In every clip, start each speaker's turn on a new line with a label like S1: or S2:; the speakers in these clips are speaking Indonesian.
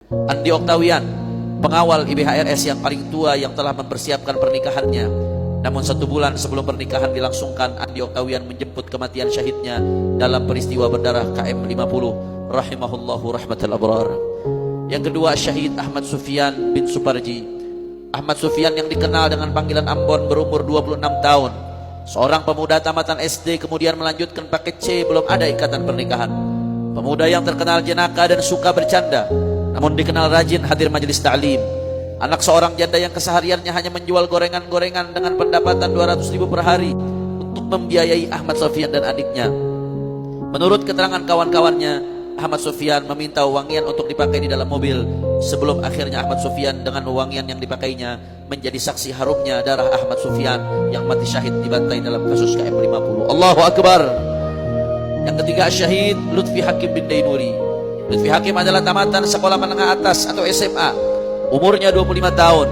S1: Andi Oktawian, pengawal IBHRS yang paling tua yang telah mempersiapkan pernikahannya. Namun 1 bulan sebelum pernikahan dilangsungkan, Andi Oktawian menjemput kematian syahidnya dalam peristiwa berdarah KM 50 rahimahullahu rahmatal abrar. Yang kedua, Syahid Ahmad Sufyan bin Suparji. Ahmad Sufyan yang dikenal dengan panggilan Ambon berumur 26 tahun. Seorang pemuda tamatan SD kemudian melanjutkan paket C, belum ada ikatan pernikahan. Pemuda yang terkenal jenaka dan suka bercanda, namun dikenal rajin hadir majelis ta'lim. Anak seorang janda yang kesehariannya hanya menjual gorengan-gorengan dengan pendapatan 200.000 per hari untuk membiayai Ahmad Sufyan dan adiknya. Menurut keterangan kawan-kawannya, Ahmad Sufyan meminta wangian untuk dipakai di dalam mobil, sebelum akhirnya Ahmad Sufyan dengan wangian yang dipakainya menjadi saksi harumnya darah Ahmad Sufyan yang mati syahid dibantai dalam kasus KM 50. Allahu Akbar. Yang ketiga, Syahid Lutfi Hakim bin Dainuri. Lutfi Hakim adalah tamatan sekolah menengah atas atau SMA. Umurnya 25 tahun.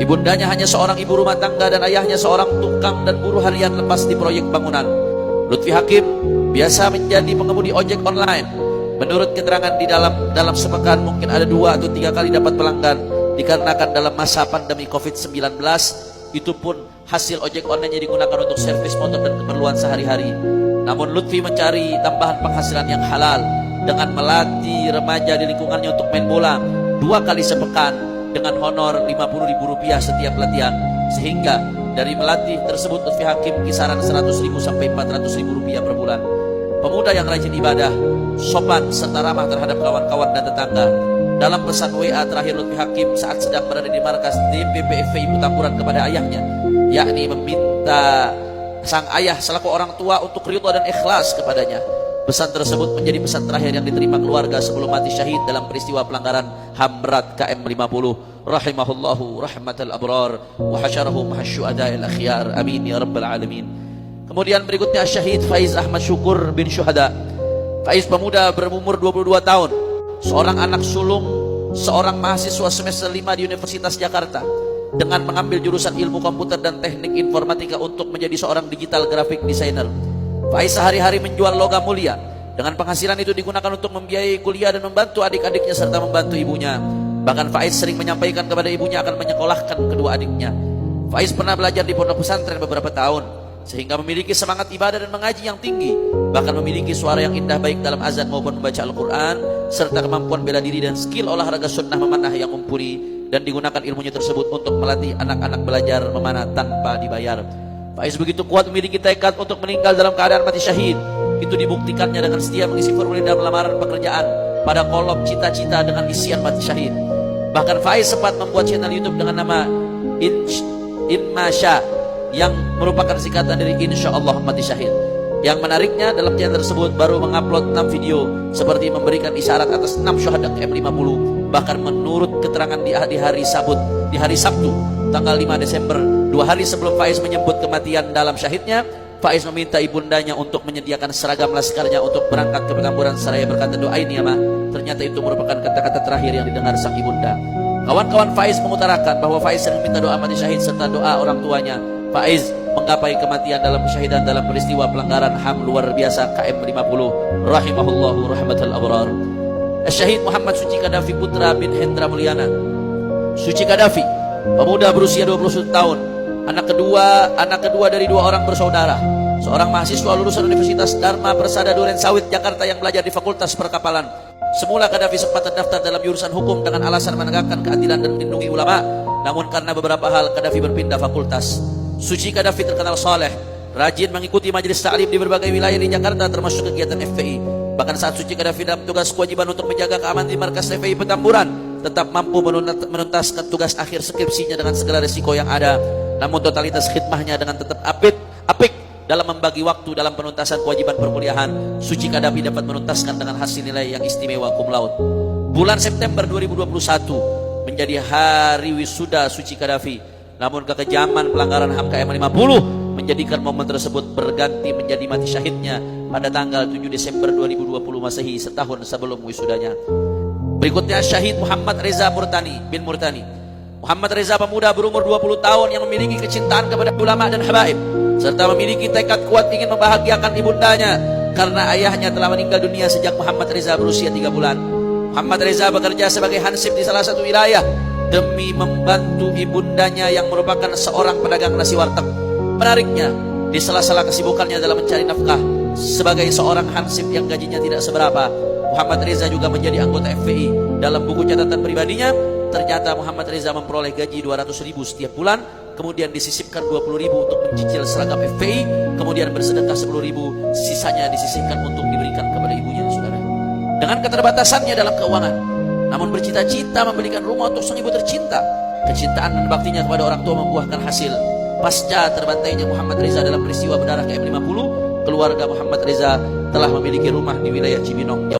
S1: Ibundanya hanya seorang ibu rumah tangga dan ayahnya seorang tukang dan buruh harian lepas di proyek bangunan. Lutfi Hakim biasa menjadi pengemudi ojek online. Menurut keterangan di dalam sepekan mungkin ada 2 atau 3 kali dapat pelanggan, dikarenakan dalam masa pandemi COVID-19 itu pun hasil ojek online digunakan untuk servis motor dan keperluan sehari-hari. Namun Lutfi mencari tambahan penghasilan yang halal dengan melatih remaja di lingkungannya untuk main bola 2 kali sepekan dengan honor Rp50.000 setiap latihan, sehingga dari melatih tersebut Lutfi Hakim kisaran Rp100.000 sampai Rp400.000 per bulan. Pemuda yang rajin ibadah, sopan serta ramah terhadap kawan-kawan dan tetangga. Dalam pesan WA terakhir Lutfi Hakim saat sedang berada di markas DPP FPI Petamburan kepada ayahnya, yakni meminta sang ayah selaku orang tua untuk ridha dan ikhlas kepadanya. Pesan tersebut menjadi pesan terakhir yang diterima keluarga sebelum mati syahid dalam peristiwa pelanggaran HAM berat KM 50 rahimahullahu rahmatal abrar wa hasyarahu mahasyu'ada'il akhyar, amin ya rabbal alamin. Kemudian berikutnya Syahid Faiz Ahmad Syukur bin Syuhada. Faiz pemuda berumur 22 tahun, seorang anak sulung seorang mahasiswa semester 5 di Universitas Jakarta dengan mengambil jurusan ilmu komputer dan teknik informatika untuk menjadi seorang digital graphic designer. Faiz sehari-hari menjual logam mulia. Dengan penghasilan itu digunakan untuk membiayai kuliah dan membantu adik-adiknya serta membantu ibunya. Bahkan Faiz sering menyampaikan kepada ibunya akan menyekolahkan kedua adiknya. Faiz pernah belajar di pondok pesantren beberapa tahun, sehingga memiliki semangat ibadah dan mengaji yang tinggi. Bahkan memiliki suara yang indah baik dalam azan maupun membaca Al-Quran, serta kemampuan bela diri dan skill olahraga sunnah memanah yang mumpuni. Dan digunakan ilmunya tersebut untuk melatih anak-anak belajar memanah tanpa dibayar. Faiz begitu kuat memiliki tekad untuk meninggal dalam keadaan mati syahid. Itu dibuktikannya dengan setia mengisi formulir dalam lamaran pekerjaan pada kolom cita-cita dengan isian mati syahid. Bahkan Faiz sempat membuat channel YouTube dengan nama Inmasya, yang merupakan singkatan dari Insyaallah mati syahid. Yang menariknya dalam channel tersebut baru mengupload 6 video seperti memberikan isyarat atas 6 syuhada M50. Bahkan menurut keterangan di hari Sabtu tanggal 5 Desember, 2 hari sebelum Faiz menyebut kematian dalam syahidnya, Faiz meminta ibundanya untuk menyediakan seragam laskarnya untuk berangkat ke Petamburan seraya berkata, doain ya ma. Ternyata itu merupakan kata-kata terakhir yang didengar sang ibunda. Kawan-kawan Faiz mengutarakan bahwa Faiz sering minta doa mati syahid serta doa orang tuanya. Faiz menggapai kematian dalam kesyahidan dalam peristiwa pelanggaran HAM luar biasa KM 50 rahimahullahu rahmatal abrar. Syahid Muhammad Suci Kadafi Putra bin Hendra Mulyana. Suci Kadafi, pemuda berusia 21 tahun, anak kedua dari 2 orang bersaudara. Seorang mahasiswa lulusan Universitas Dharma Persada Duren Sawit Jakarta yang belajar di Fakultas Perkapalan. Semula Kadafi sempat terdaftar dalam jurusan hukum dengan alasan menegakkan keadilan dan melindungi ulama. Namun karena beberapa hal Kadafi berpindah fakultas. Suci Kadafi terkenal saleh, rajin mengikuti majelis ta'lim di berbagai wilayah di Jakarta termasuk kegiatan FPI. Bahkan saat Suci Kadafi dalam tugas kewajiban untuk menjaga keamanan di markas FPI Petamburan, tetap mampu menuntaskan tugas akhir skripsinya dengan segala risiko yang ada. Namun totalitas khidmahnya dengan tetap apik dalam membagi waktu dalam penuntasan kewajiban perkuliahan. Suci Kadafi dapat menuntaskan dengan hasil nilai yang istimewa cum laude. Bulan September 2021 menjadi hari wisuda Suci Kadafi. Namun kekejaman pelanggaran HAM KM 50 menjadikan momen tersebut berganti menjadi mati syahidnya pada tanggal 7 Desember 2020 Masehi, setahun sebelum wisudanya. Berikutnya Syahid Muhammad Reza bin Murtani. Muhammad Reza pemuda berumur 20 tahun yang memiliki kecintaan kepada ulama dan habaib, serta memiliki tekad kuat ingin membahagiakan ibundanya karena ayahnya telah meninggal dunia sejak Muhammad Reza berusia 3 bulan. Muhammad Reza bekerja sebagai hansip di salah satu wilayah demi membantu ibundanya yang merupakan seorang pedagang nasi warteg. Menariknya, di sela-sela kesibukannya dalam mencari nafkah sebagai seorang hansip yang gajinya tidak seberapa, Muhammad Reza juga menjadi anggota FPI. Dalam buku catatan pribadinya, ternyata Muhammad Reza memperoleh gaji 200.000 setiap bulan, kemudian disisipkan 20.000 untuk mencicil seragam FPI, kemudian bersedekah 10.000, sisanya disisihkan untuk diberikan kepada ibunya, saudara. Dengan keterbatasannya dalam keuangan, namun bercita-cita memberikan rumah untuk sang ibu tercinta. Kecintaan dan baktinya kepada orang tua membuahkan hasil. Pasca terbantainya Muhammad Reza dalam peristiwa berdarah KM50, keluarga Muhammad Reza telah memiliki rumah di wilayah Cibinong,